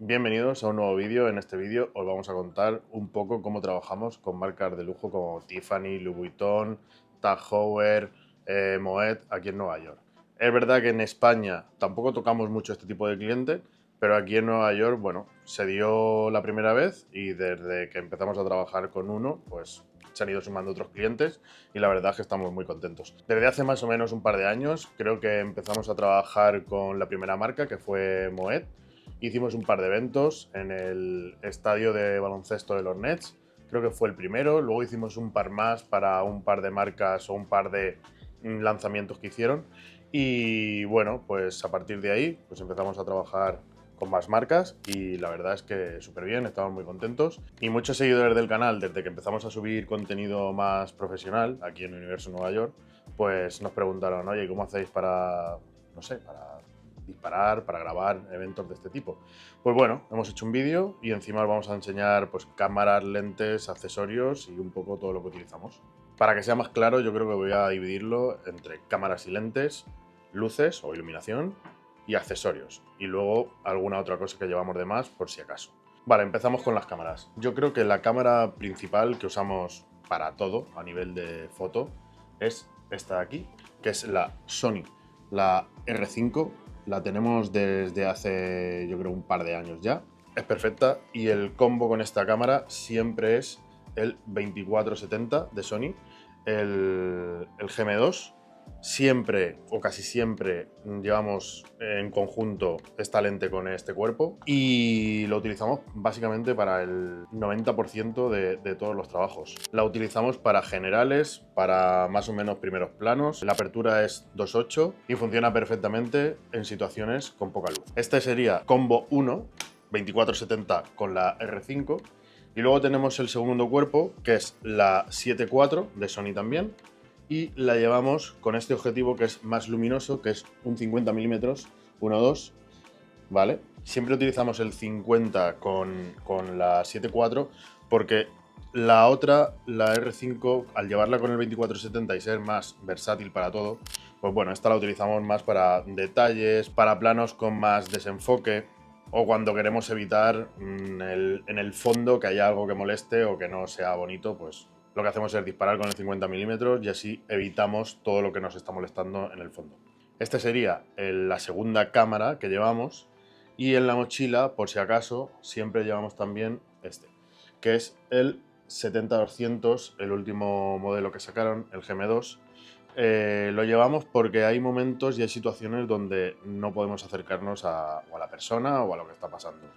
Bienvenidos a un nuevo vídeo. En este vídeo os vamos a contar un poco cómo trabajamos con marcas de lujo como Tiffany, Louis Vuitton, Tag Heuer, Moet aquí en Nueva York. Es verdad que en España tampoco tocamos mucho este tipo de cliente, pero aquí en Nueva York, bueno, se dio la primera vez y desde que empezamos a trabajar con uno, pues se han ido sumando otros clientes y la verdad es que estamos muy contentos. Desde hace más o menos un par de años creo que empezamos a trabajar con la primera marca, que fue Moet. Hicimos un par de eventos en el estadio de baloncesto de los Nets, creo que fue el primero. Luego hicimos un par más para un par de marcas o un par de lanzamientos que hicieron. Y bueno, pues a partir de ahí pues empezamos a trabajar con más marcas y la verdad es que súper bien, estamos muy contentos. Y muchos seguidores del canal, desde que empezamos a subir contenido más profesional aquí en Universo Nueva York, pues nos preguntaron, oye, ¿cómo hacéis para, no sé, para disparar, para grabar eventos de este tipo? Pues bueno, hemos hecho un vídeo y encima os vamos a enseñar pues cámaras, lentes, accesorios y un poco todo lo que utilizamos. Para que sea más claro, yo creo que voy a dividirlo entre cámaras y lentes, luces o iluminación y accesorios. Y luego alguna otra cosa que llevamos de más por si acaso. Vale, empezamos con las cámaras. Yo creo que la cámara principal que usamos para todo a nivel de foto es esta de aquí, que es la Sony, la R5. La tenemos desde hace, yo creo, un par de años ya. Es perfecta y el combo con esta cámara siempre es el 24-70 de Sony, el GM2. Siempre o casi siempre llevamos en conjunto esta lente con este cuerpo y lo utilizamos básicamente para el 90% de todos los trabajos. La utilizamos para generales, para más o menos primeros planos. La apertura es 2.8 y funciona perfectamente en situaciones con poca luz. Este sería combo 1, 24-70 con la R5. Y luego tenemos el segundo cuerpo, que es la 7.4 de Sony también, y la llevamos con este objetivo que es más luminoso, que es un 50 mm 1.2, ¿vale? Siempre utilizamos el 50 con la 7.4 porque la otra, la R5, al llevarla con el 24-70 y ser más versátil para todo, pues bueno, esta la utilizamos más para detalles, para planos con más desenfoque o cuando queremos evitar en el fondo que haya algo que moleste o que no sea bonito, pues lo que hacemos es disparar con el 50 mm y así evitamos todo lo que nos está molestando en el fondo. Este sería la segunda cámara que llevamos y en la mochila, por si acaso, siempre llevamos también este, que es el 70-200, el último modelo que sacaron, el GM2. Lo llevamos porque hay momentos y hay situaciones donde no podemos acercarnos a la persona o a lo que está pasando.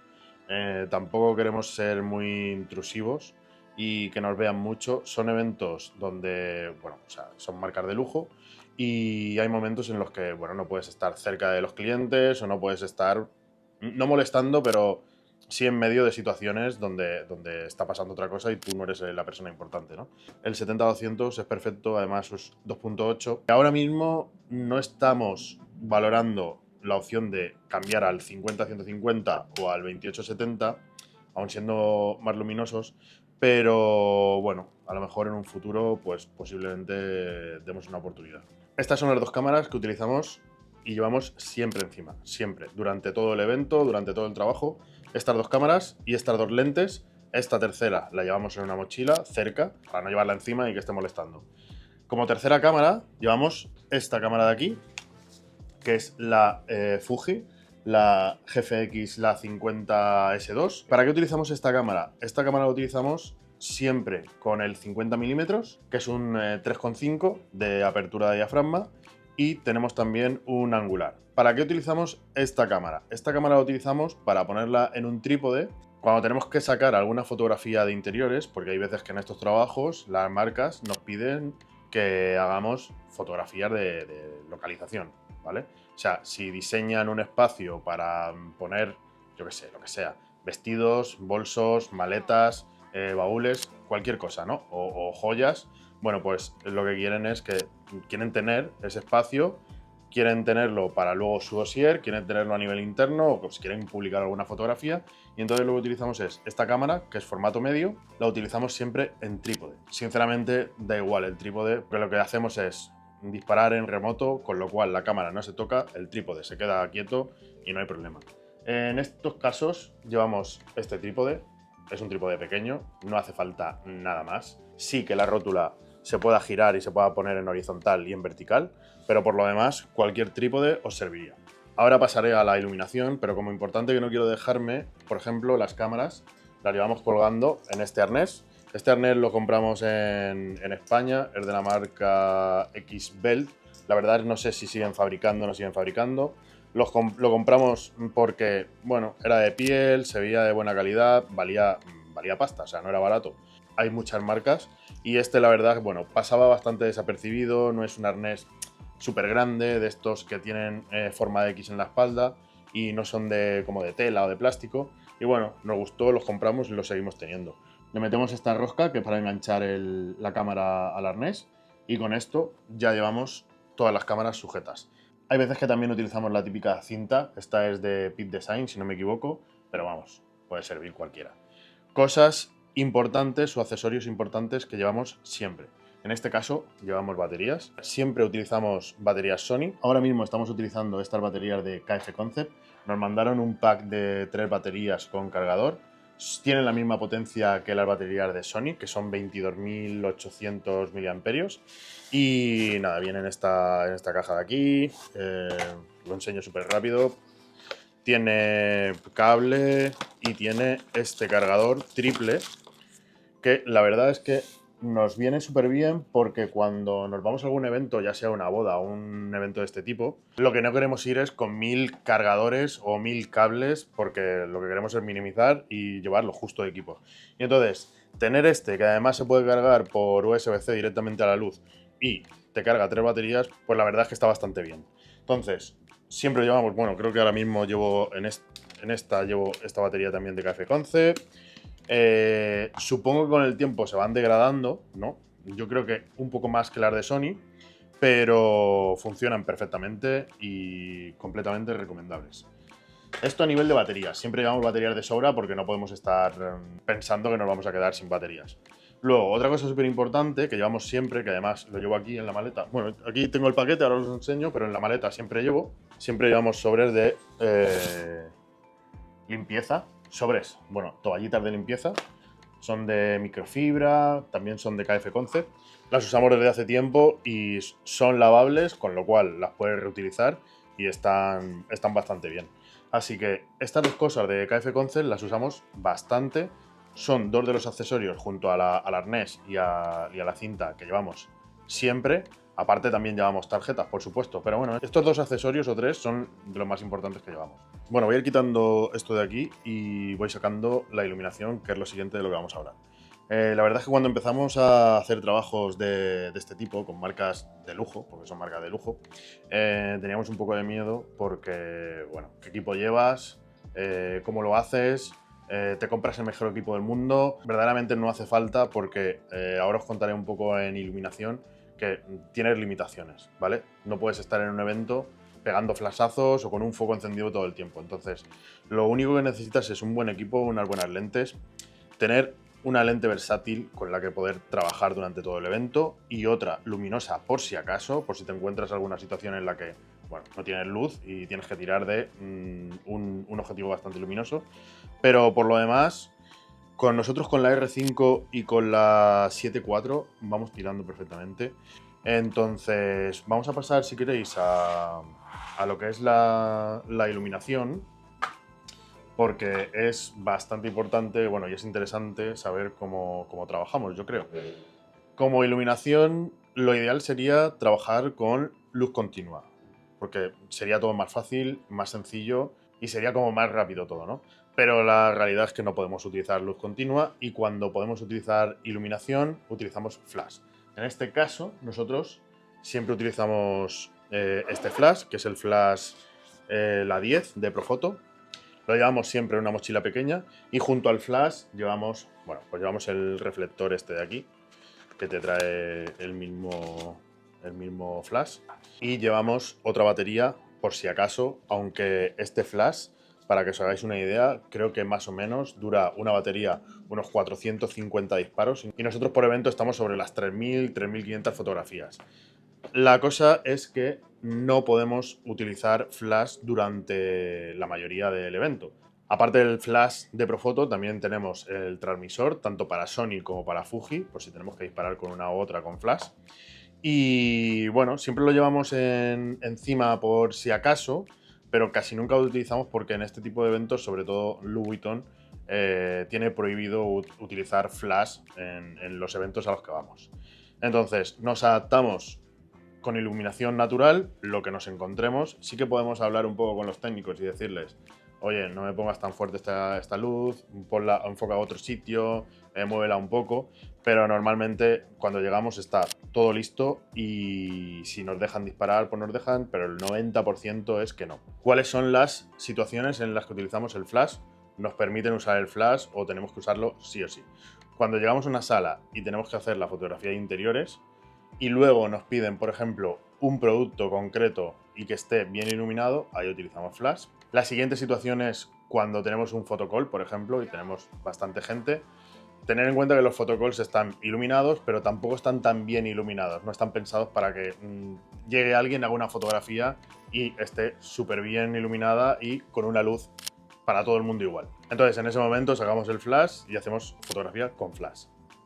Tampoco queremos ser muy intrusivos y que nos vean mucho. Son eventos donde, bueno, o sea, son marcas de lujo y hay momentos en los que, bueno, no puedes estar cerca de los clientes o no puedes estar, no molestando, pero sí en medio de situaciones donde está pasando otra cosa y tú no eres la persona importante, ¿no? El 70-200 es perfecto, además es 2.8. Ahora mismo no estamos valorando la opción de cambiar al 50-150 o al 28-70, aun siendo más luminosos, pero bueno, a lo mejor en un futuro pues posiblemente demos una oportunidad. Estas son las dos cámaras que utilizamos y llevamos siempre encima, siempre, durante todo el evento, durante todo el trabajo. Estas dos cámaras y estas dos lentes. Esta tercera la llevamos en una mochila cerca para no llevarla encima y que esté molestando. Como tercera cámara llevamos esta cámara de aquí, que es la Fuji, la GFX, la 50S2. ¿Para qué utilizamos esta cámara? Esta cámara la utilizamos siempre con el 50 mm, que es un 3,5 de apertura de diafragma, y tenemos también un angular. ¿Para qué utilizamos esta cámara? Esta cámara la utilizamos para ponerla en un trípode cuando tenemos que sacar alguna fotografía de interiores, porque hay veces que en estos trabajos las marcas nos piden que hagamos fotografías de localización, ¿vale? O sea, si diseñan un espacio para poner, yo qué sé, lo que sea, vestidos, bolsos, maletas, baúles, cualquier cosa, ¿no? O joyas, bueno, pues lo que quieren es que quieren tener ese espacio, quieren tenerlo para luego su dossier, quieren tenerlo a nivel interno o si quieren publicar alguna fotografía, y entonces lo que utilizamos es esta cámara, que es formato medio, la utilizamos siempre en trípode. Sinceramente da igual el trípode, porque lo que hacemos es disparar en remoto, con lo cual la cámara no se toca, el trípode se queda quieto y no hay problema. En estos casos llevamos este trípode, es un trípode pequeño, no hace falta nada más. Sí que la rótula se pueda girar y se pueda poner en horizontal y en vertical, pero por lo demás cualquier trípode os serviría. Ahora pasaré a la iluminación, pero como importante que no quiero dejarme, por ejemplo, las cámaras las llevamos colgando en este arnés. Este arnés lo compramos en España, es de la marca X-Belt. La verdad no sé si siguen fabricando o no siguen fabricando. Lo compramos porque, bueno, era de piel, se veía de buena calidad, valía pasta, o sea, no era barato. Hay muchas marcas y este, la verdad, bueno, pasaba bastante desapercibido, no es un arnés súper grande, de estos que tienen forma de X en la espalda y no son como de tela o de plástico. Y bueno, nos gustó, los compramos y los seguimos teniendo. Le metemos esta rosca que es para enganchar la cámara al arnés y con esto ya llevamos todas las cámaras sujetas. Hay veces que también utilizamos la típica cinta, esta es de Pit Design si no me equivoco, pero vamos, puede servir cualquiera. Cosas importantes o accesorios importantes que llevamos siempre. En este caso llevamos baterías, siempre utilizamos baterías Sony. Ahora mismo estamos utilizando estas baterías de KF Concept. Nos mandaron un pack de 3 baterías con cargador. Tienen la misma potencia que las baterías de Sony, que son 22.800 mAh. Y nada, viene en esta caja de aquí. Lo enseño súper rápido. Tiene cable y tiene este cargador triple, que la verdad es que nos viene súper bien porque cuando nos vamos a algún evento, ya sea una boda o un evento de este tipo, lo que no queremos ir es con 1000 cargadores o 1000 cables, porque lo que queremos es minimizar y llevar lo justo de equipo. Y entonces, tener este, que además se puede cargar por USB-C directamente a la luz y te carga 3 baterías, pues la verdad es que está bastante bien. Entonces, siempre llevamos, bueno, creo que ahora mismo llevo llevo esta batería también de KF Concept. Supongo que con el tiempo se van degradando, ¿no? Yo creo que un poco más que las de Sony, pero funcionan perfectamente y completamente recomendables. Esto a nivel de baterías. Siempre llevamos baterías de sobra porque no podemos estar pensando que nos vamos a quedar sin baterías. Luego, otra cosa súper importante que llevamos siempre, que además lo llevo aquí en la maleta. Bueno, aquí tengo el paquete, ahora os lo enseño, pero en la maleta siempre llevamos sobres de limpieza. Sobres, bueno, toallitas de limpieza. Son de microfibra, también son de KF Concept. Las usamos desde hace tiempo y son lavables, con lo cual las puedes reutilizar y están bastante bien. Así que estas dos cosas de KF Concept las usamos bastante. Son dos de los accesorios junto al arnés y a la cinta que llevamos siempre. Aparte también llevamos tarjetas, por supuesto. Pero bueno, estos dos accesorios o 3 son de los más importantes que llevamos. Bueno, voy a ir quitando esto de aquí y voy sacando la iluminación, que es lo siguiente de lo que vamos a hablar. La verdad es que cuando empezamos a hacer trabajos de este tipo, con marcas de lujo, porque son marcas de lujo, teníamos un poco de miedo porque, bueno, ¿qué equipo llevas? ¿Cómo lo haces? ¿Te compras el mejor equipo del mundo? Verdaderamente no hace falta porque ahora os contaré un poco en iluminación que tienes limitaciones, ¿vale? No puedes estar en un evento pegando flashazos o con un foco encendido todo el tiempo. Entonces, lo único que necesitas es un buen equipo, unas buenas lentes, tener una lente versátil con la que poder trabajar durante todo el evento y otra luminosa por si acaso, por si te encuentras alguna situación en la que, bueno, no tienes luz y tienes que tirar de un objetivo bastante luminoso. Pero por lo demás, con nosotros con la R5 y con la 7.4 vamos tirando perfectamente. Entonces vamos a pasar, si queréis, a lo que es la iluminación, porque es bastante importante, bueno, y es interesante saber cómo trabajamos, yo creo. Como iluminación, lo ideal sería trabajar con luz continua, porque sería todo más fácil, más sencillo y sería como más rápido todo, ¿no? Pero la realidad es que no podemos utilizar luz continua y cuando podemos utilizar iluminación, utilizamos flash. En este caso, nosotros siempre utilizamos este flash, que es el flash la 10 de Profoto. Lo llevamos siempre en una mochila pequeña y junto al flash llevamos, bueno, pues llevamos el reflector este de aquí, que te trae el mismo flash. Y llevamos otra batería por si acaso, aunque este flash, para que os hagáis una idea, creo que más o menos dura una batería unos 450 disparos y nosotros por evento estamos sobre las 3.000, 3.500 fotografías. La cosa es que no podemos utilizar flash durante la mayoría del evento. Aparte del flash de Profoto, también tenemos el transmisor, tanto para Sony como para Fuji, por si tenemos que disparar con una u otra con flash. Y bueno, siempre lo llevamos encima por si acaso, pero casi nunca lo utilizamos porque en este tipo de eventos, sobre todo Louis Vuitton, tiene prohibido utilizar flash en los eventos a los que vamos. Entonces, nos adaptamos con iluminación natural, lo que nos encontremos. Sí que podemos hablar un poco con los técnicos y decirles, oye, no me pongas tan fuerte esta luz, ponla, enfoca a otro sitio, muévela un poco, pero normalmente cuando llegamos está todo listo y si nos dejan disparar, pues nos dejan, pero el 90% es que no. ¿Cuáles son las situaciones en las que utilizamos el flash? Nos permiten usar el flash o tenemos que usarlo sí o sí. Cuando llegamos a una sala y tenemos que hacer la fotografía de interiores, y luego nos piden, por ejemplo, un producto concreto y que esté bien iluminado, ahí utilizamos flash. La siguiente situación es cuando tenemos un photocall, por ejemplo, y tenemos bastante gente. Tener en cuenta que los photocalls están iluminados, pero tampoco están tan bien iluminados. No están pensados para que llegue alguien, haga una fotografía y esté súper bien iluminada y con una luz para todo el mundo igual. Entonces, en ese momento sacamos el flash y hacemos fotografía con flash.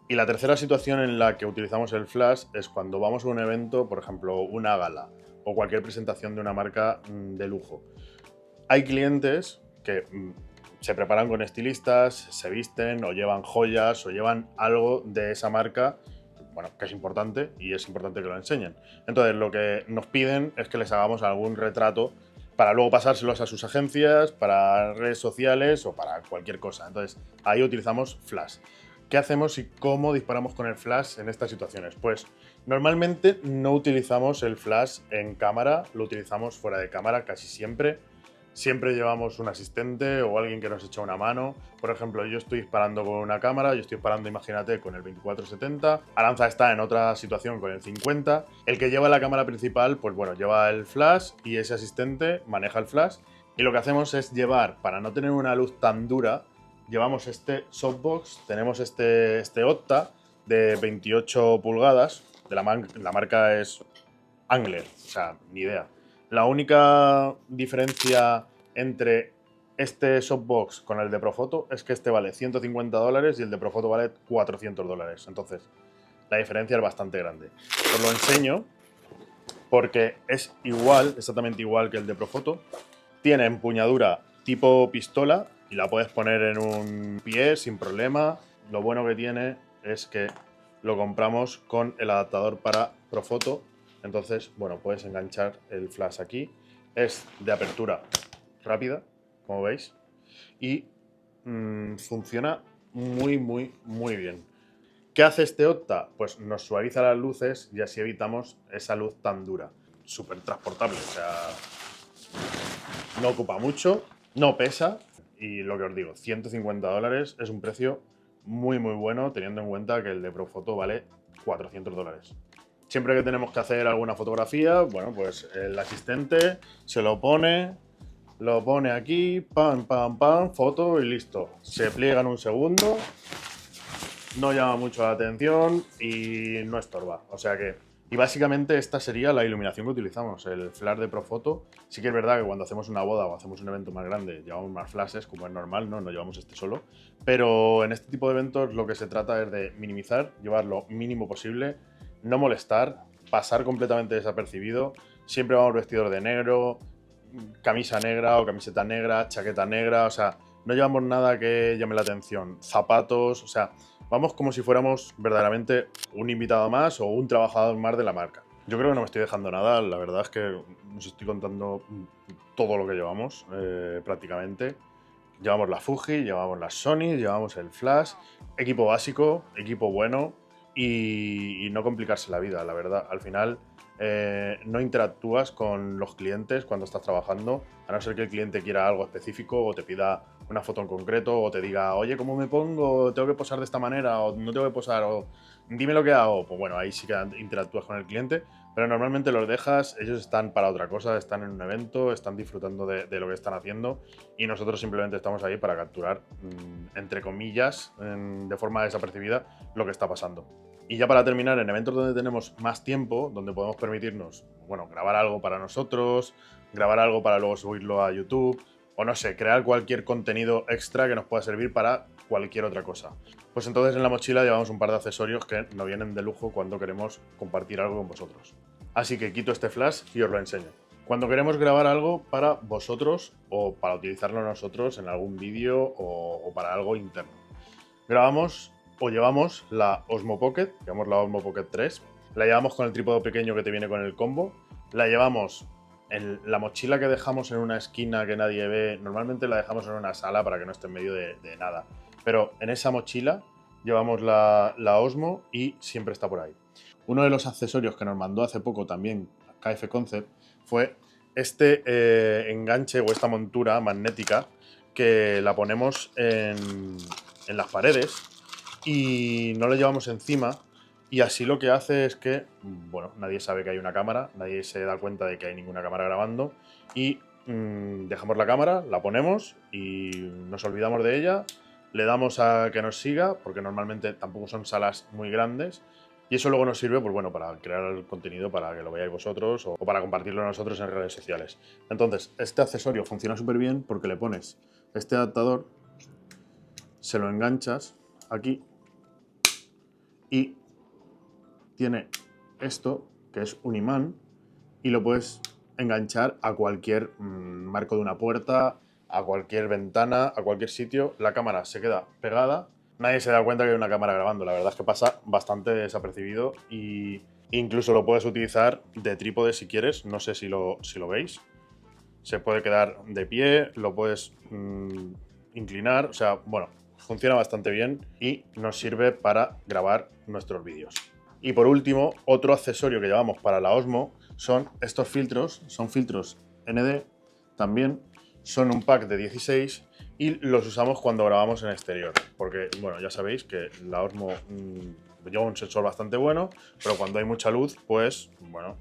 Y la tercera situación en la que utilizamos el flash es cuando vamos a un evento, por ejemplo, una gala o cualquier presentación de una marca de lujo. Hay clientes que se preparan con estilistas, se visten o llevan joyas o llevan algo de esa marca, bueno, que es importante y es importante que lo enseñen. Entonces, lo que nos piden es que les hagamos algún retrato para luego pasárselos a sus agencias, para redes sociales o para cualquier cosa. Entonces, ahí utilizamos flash. ¿Qué hacemos y cómo disparamos con el flash en estas situaciones? Pues normalmente no utilizamos el flash en cámara, lo utilizamos fuera de cámara casi siempre. Siempre llevamos un asistente o alguien que nos echa una mano. Por ejemplo, yo estoy disparando con una cámara, yo estoy disparando, imagínate, con el 24-70. Aranza está en otra situación con el 50. El que lleva la cámara principal, pues bueno, lleva el flash y ese asistente maneja el flash. Y lo que hacemos es llevar, para no tener una luz tan dura, llevamos este softbox, tenemos este Octa de 28 pulgadas, la marca es Angler, o sea, ni idea. La única diferencia entre este softbox con el de Profoto es que este vale $150 y el de Profoto vale $400. Entonces, la diferencia es bastante grande. Os lo enseño porque es igual, exactamente igual que el de Profoto. Tiene empuñadura tipo pistola y la puedes poner en un pie sin problema. Lo bueno que tiene es que lo compramos con el adaptador para Profoto. Entonces, bueno, puedes enganchar el flash aquí. Es de apertura rápida, como veis, y funciona muy bien. ¿Qué hace este Octa? Pues nos suaviza las luces y así evitamos esa luz tan dura. Súper transportable, o sea, no ocupa mucho, no pesa y lo que os digo, $150 es un precio muy bueno teniendo en cuenta que el de Profoto vale $400. Siempre que tenemos que hacer alguna fotografía, bueno, pues el asistente se lo pone aquí, pam, foto y listo. Se pliega en un segundo, no llama mucho la atención y no estorba. O sea que, y básicamente esta sería la iluminación que utilizamos, el flash de Profoto. Sí que es verdad que cuando hacemos una boda o hacemos un evento más grande llevamos más flashes, como es normal, ¿no? No llevamos este solo. Pero en este tipo de eventos lo que se trata es de minimizar, llevar lo mínimo posible, no molestar, pasar completamente desapercibido. Siempre vamos vestidos de negro, camisa negra o camiseta negra, chaqueta negra, o sea, no llevamos nada que llame la atención. Zapatos, o sea, vamos como si fuéramos verdaderamente un invitado más o un trabajador más de la marca. Yo creo que no me estoy dejando nada, la verdad es que os estoy contando todo lo que llevamos prácticamente. Llevamos la Fuji, llevamos la Sony, llevamos el flash, equipo básico, equipo bueno y no complicarse la vida, la verdad. Al final no interactúas con los clientes cuando estás trabajando, a no ser que el cliente quiera algo específico o te pida una foto en concreto o te diga, oye, ¿cómo me pongo? ¿Tengo que posar de esta manera? ¿O no tengo que posar? ¿O dime lo que hago? Pues bueno, ahí sí que interactúas con el cliente, pero normalmente los dejas, ellos están para otra cosa, están en un evento, están disfrutando de lo que están haciendo y nosotros simplemente estamos ahí para capturar, entre comillas, de forma desapercibida, lo que está pasando. Y ya para terminar, en eventos donde tenemos más tiempo, donde podemos permitirnos, bueno, grabar algo para nosotros, grabar algo para luego subirlo a YouTube, o no sé, crear cualquier contenido extra que nos pueda servir para cualquier otra cosa. Pues entonces en la mochila llevamos un par de accesorios que nos vienen de lujo cuando queremos compartir algo con vosotros. Así que quito este flash y os lo enseño. Cuando queremos grabar algo para vosotros o para utilizarlo nosotros en algún vídeo o para algo interno, grabamos o llevamos la Osmo Pocket, llevamos la Osmo Pocket 3, la llevamos con el trípode pequeño que te viene con el combo, la llevamos en la mochila que dejamos en una esquina que nadie ve, normalmente la dejamos en una sala para que no esté en medio de nada, pero en esa mochila llevamos la Osmo y siempre está por ahí. Uno de los accesorios que nos mandó hace poco también KF Concept fue este enganche o esta montura magnética que la ponemos en las paredes y no lo llevamos encima, y así lo que hace es que, bueno, nadie sabe que hay una cámara, nadie se da cuenta de que hay ninguna cámara grabando y dejamos la cámara, la ponemos y nos olvidamos de ella, le damos a que nos siga, porque normalmente tampoco son salas muy grandes, y eso luego nos sirve, pues bueno, para crear el contenido para que lo veáis vosotros o para compartirlo nosotros en redes sociales. Entonces, este accesorio funciona súper bien porque le pones este adaptador, se lo enganchas aquí y tiene esto, que es un imán, y lo puedes enganchar a cualquier marco de una puerta, a cualquier ventana, a cualquier sitio. La cámara se queda pegada, nadie se da cuenta que hay una cámara grabando. La verdad es que pasa bastante desapercibido y incluso lo puedes utilizar de trípode si quieres, no sé si lo veis. Se puede quedar de pie, lo puedes inclinar, o sea, bueno, funciona bastante bien y nos sirve para grabar nuestros vídeos. Y por último, otro accesorio que llevamos para la Osmo son estos filtros, son filtros ND también, son un pack de 16 y los usamos cuando grabamos en exterior, porque bueno, ya sabéis que la Osmo lleva un sensor bastante bueno, pero cuando hay mucha luz, pues bueno,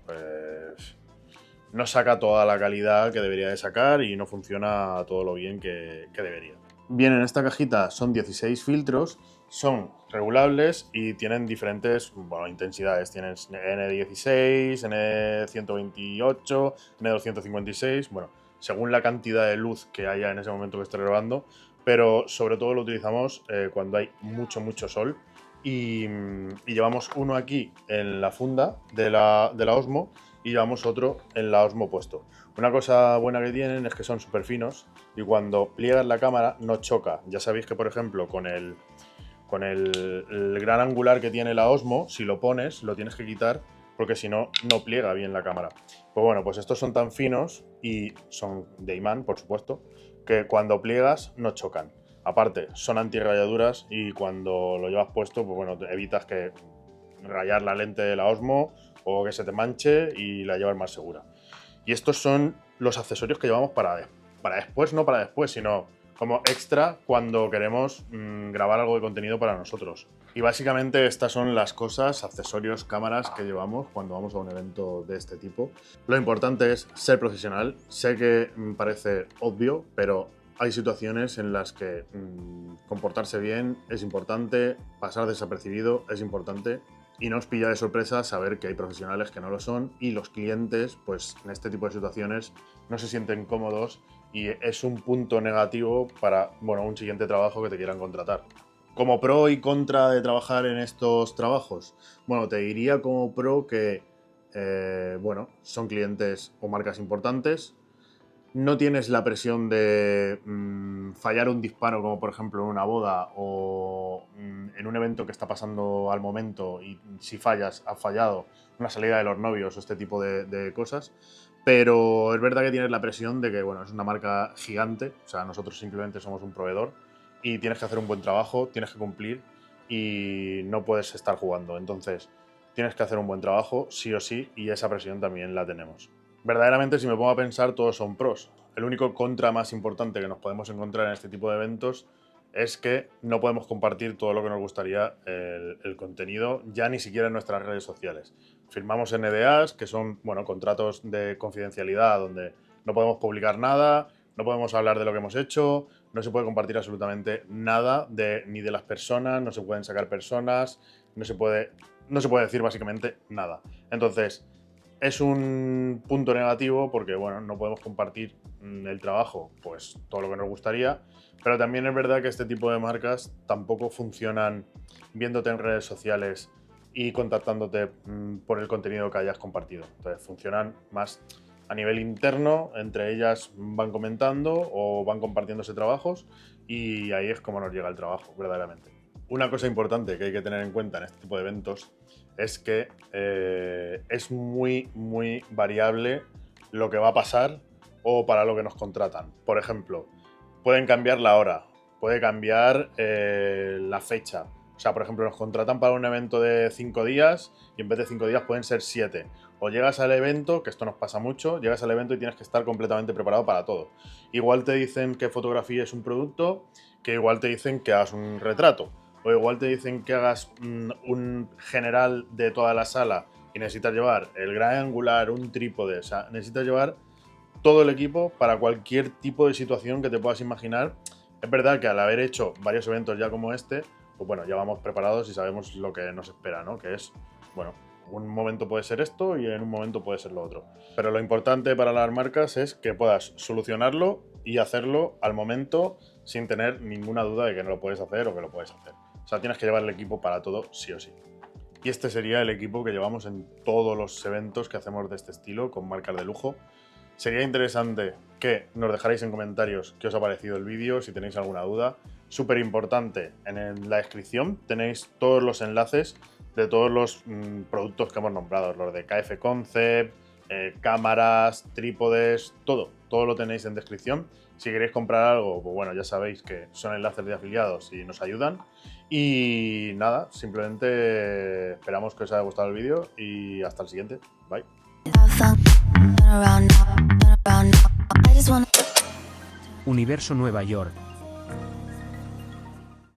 no saca toda la calidad que debería de sacar y no funciona todo lo bien que debería. Bien, en esta cajita son 16 filtros, son regulables y tienen diferentes intensidades. Tienen N16, N128, N256, bueno, según la cantidad de luz que haya en ese momento que esté grabando, pero sobre todo lo utilizamos cuando hay mucho sol y llevamos uno aquí en la funda de la Osmo y llevamos otro en la Osmo puesto. Una cosa buena que tienen es que son súper finos y cuando pliegas la cámara no choca. Ya sabéis que, por ejemplo, con el gran angular que tiene la Osmo, si lo pones, lo tienes que quitar porque si no, no pliega bien la cámara. Pues bueno, pues estos son tan finos y son de imán, por supuesto, que cuando pliegas no chocan. Aparte, son antirrayaduras y cuando lo llevas puesto, pues bueno, evitas que rayar la lente de la Osmo o que se te manche y la llevas más segura. Y estos son los accesorios que llevamos para después, no para después, sino como extra cuando queremos grabar algo de contenido para nosotros. Y básicamente estas son las cosas, accesorios, cámaras que llevamos cuando vamos a un evento de este tipo. Lo importante es ser profesional. Sé que parece obvio, pero hay situaciones en las que comportarse bien es importante, pasar desapercibido es importante. Y no os pilla de sorpresa saber que hay profesionales que no lo son y los clientes, pues en este tipo de situaciones, no se sienten cómodos y es un punto negativo para un siguiente trabajo que te quieran contratar. Como pro y contra de trabajar en estos trabajos, bueno, te diría como pro que, son clientes o marcas importantes. No tienes la presión de fallar un disparo, como por ejemplo en una boda o en un evento que está pasando al momento y si fallas, has fallado, una salida de los novios o este tipo de cosas. Pero es verdad que tienes la presión de que es una marca gigante, o sea, nosotros simplemente somos un proveedor y tienes que hacer un buen trabajo, tienes que cumplir y no puedes estar jugando. Entonces, tienes que hacer un buen trabajo, sí o sí, y esa presión también la tenemos. Verdaderamente, si me pongo a pensar, todos son pros. El único contra más importante que nos podemos encontrar en este tipo de eventos es que no podemos compartir todo lo que nos gustaría el contenido, ya ni siquiera en nuestras redes sociales. Firmamos NDAs, que son contratos de confidencialidad, donde no podemos publicar nada, no podemos hablar de lo que hemos hecho, no se puede compartir absolutamente nada ni de las personas, no se pueden sacar personas, no se puede no se puede decir básicamente nada. Entonces, es un punto negativo porque, bueno, no podemos compartir el trabajo, pues todo lo que nos gustaría, pero también es verdad que este tipo de marcas tampoco funcionan viéndote en redes sociales y contactándote por el contenido que hayas compartido. Entonces, funcionan más a nivel interno, entre ellas van comentando o van compartiéndose trabajos y ahí es como nos llega el trabajo, verdaderamente. Una cosa importante que hay que tener en cuenta en este tipo de eventos es que es muy variable lo que va a pasar o para lo que nos contratan. Por ejemplo, pueden cambiar la hora, puede cambiar la fecha. O sea, por ejemplo, nos contratan para un evento de 5 días y en vez de 5 días pueden ser 7. O llegas al evento, que esto nos pasa mucho, llegas al evento y tienes que estar completamente preparado para todo. Igual te dicen que fotografíes un producto, que igual te dicen que hagas un retrato. O igual te dicen que hagas un general de toda la sala y necesitas llevar el gran angular, un trípode, o sea, necesitas llevar todo el equipo para cualquier tipo de situación que te puedas imaginar. Es verdad que al haber hecho varios eventos ya como este, pues bueno, ya vamos preparados y sabemos lo que nos espera, ¿no? Que es, bueno, un momento puede ser esto y en un momento puede ser lo otro. Pero lo importante para las marcas es que puedas solucionarlo y hacerlo al momento sin tener ninguna duda de que no lo puedes hacer o que lo puedes hacer. O sea, tienes que llevar el equipo para todo sí o sí. Y este sería el equipo que llevamos en todos los eventos que hacemos de este estilo con marcas de lujo. Sería interesante que nos dejarais en comentarios qué os ha parecido el vídeo, si tenéis alguna duda. Súper importante, en la descripción tenéis todos los enlaces de todos los productos que hemos nombrado, los de KF Concept, cámaras, trípodes, todo lo tenéis en descripción. Si queréis comprar algo, pues bueno, ya sabéis que son enlaces de afiliados y nos ayudan. Y nada, simplemente esperamos que os haya gustado el vídeo y hasta el siguiente. Bye. Universo Nueva York.